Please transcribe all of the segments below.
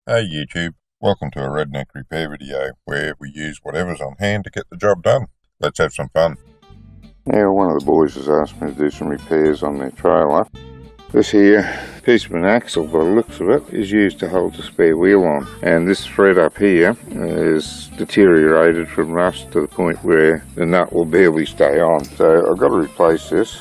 Hey YouTube, welcome to a Redneck Repair video where we use whatever's on hand to get the job done. Let's have some fun. Now one of the boys has asked me to do some repairs on their trailer. This here piece of an axle, by the looks of it, is used to hold the spare wheel on, and this thread up here is deteriorated from rust to the point where the nut will barely stay on. So I've got to replace this,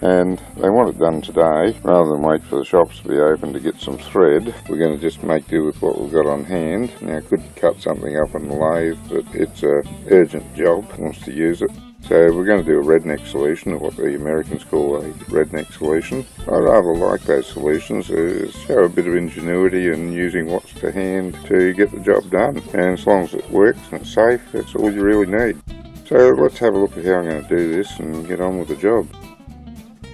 and they want it done today rather than wait for the shops to be open to get some thread. We're going to just make do with what we've got on hand. Now I could cut something up on the lathe, but it's an urgent job, wants to use it. So we're going to do a redneck solution, or what the Americans call a redneck solution. I rather like those solutions. They show a bit of ingenuity in using what's to hand to get the job done. And as long as it works and it's safe, that's all you really need. So let's have a look at how I'm going to do this and get on with the job.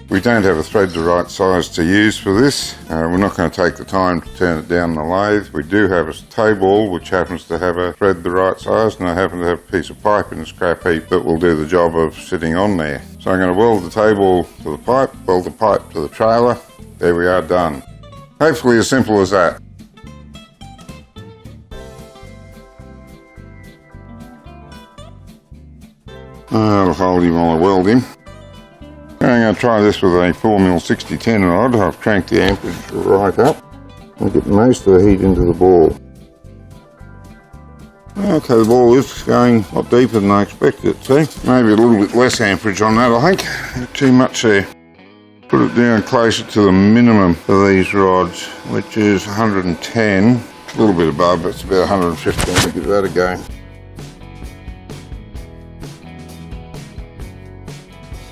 We don't have a thread the right size to use for this. We're not going to take the time to turn it down the lathe. We do have a table which happens to have a thread the right size, and I happen to have a piece of pipe in the scrap heap that will do the job of sitting on there. So I'm going to weld the table to the pipe, weld the pipe to the trailer. There we are, done. Hopefully as simple as that. I'll hold him while I weld him. I'm going to try this with a 4mm 6010 rod. I've cranked the amperage right up. I'll get most of the heat into the ball. Okay, the ball is going a lot deeper than I expected it to. Maybe a little bit less amperage on that, I think. Not too much there. Put it down closer to the minimum for these rods, which is 110. A little bit above, but it's about 115 to give that a go.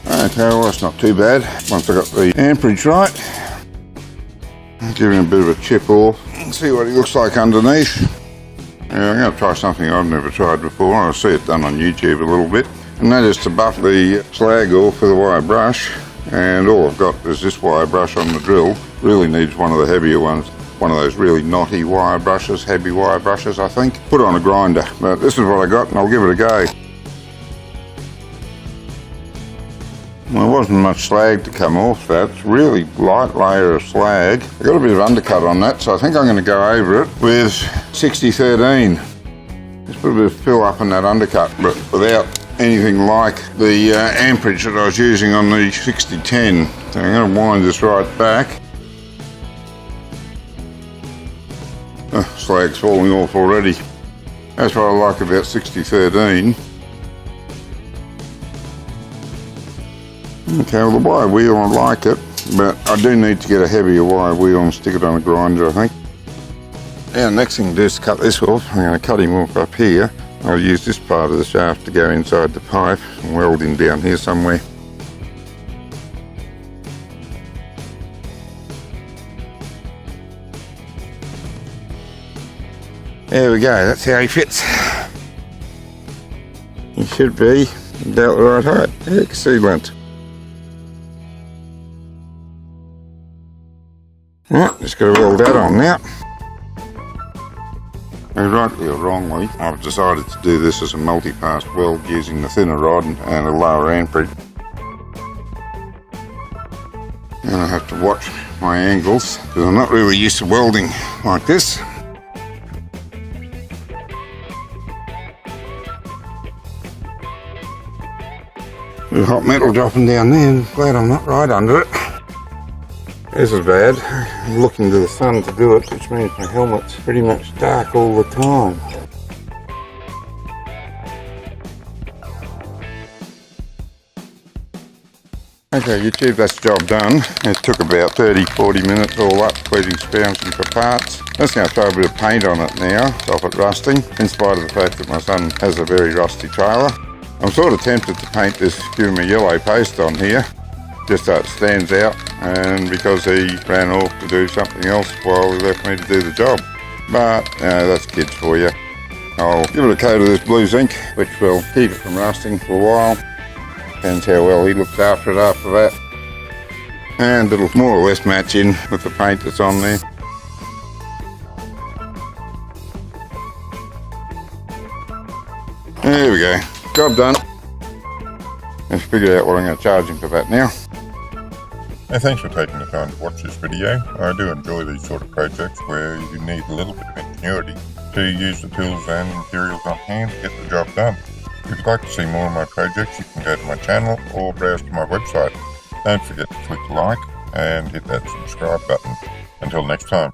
Okay, well that's not too bad. Once I got the amperage right, give him a bit of a chip off and see what he looks like underneath. Yeah, I'm going to try something I've never tried before. I see it done on YouTube a little bit, and that is to buff the slag off with a wire brush. And all I've got is this wire brush on the drill. Really needs one of the heavier ones, one of those really knotty wire brushes, heavy wire brushes I think. Put it on a grinder, but this is what I got and I'll give it a go. Well, there wasn't much slag to come off that. It's a really light layer of slag. I got a bit of undercut on that, so I think I'm going to go over it with 6013. Just put a bit of fill up in that undercut, but without anything like the amperage that I was using on the 6010. So I'm going to wind this right back. Slag's falling off already. That's what I like about 6013. Okay, well the wire wheel I like it, but I do need to get a heavier wire wheel and stick it on a grinder I think. Now the next thing to do is to cut this off. I'm going to cut him off up here. I'll use this part of the shaft to go inside the pipe and weld him down here somewhere. There we go, that's how he fits. He should be about the right height. Excellent. Right, just got to weld that on now. And rightly or wrongly, I've decided to do this as a multi-pass weld using the thinner rod and a lower amperage. And I have to watch my angles because I'm not really used to welding like this. There's hot metal dropping down there, and glad I'm not right under it. This is bad. I'm looking to the sun to do it, which means my helmet's pretty much dark all the time. Okay YouTube, that's the job done. It took about 30-40 minutes all up, including scrounging for parts. I'm just going to throw a bit of paint on it now, stop it rusting, in spite of the fact that my son has a very rusty trailer. I'm sort of tempted to paint this, give him a yellow paste on here, just so it stands out, and because he ran off to do something else while he left me to do the job. But that's kids for you. I'll give it a coat of this blue zinc, which will keep it from rusting for a while. Depends how well he looks after it after that. And it'll more or less match in with the paint that's on there. There we go, job done. Let's figure out what I'm going to charge him for that now. Hey, thanks for taking the time to watch this video. I do enjoy these sort of projects where you need a little bit of engineering ingenuity to use the tools and materials on hand to get the job done. If you'd like to see more of my projects, you can go to my channel or browse to my website. Don't forget to click like and hit that subscribe button. Until next time.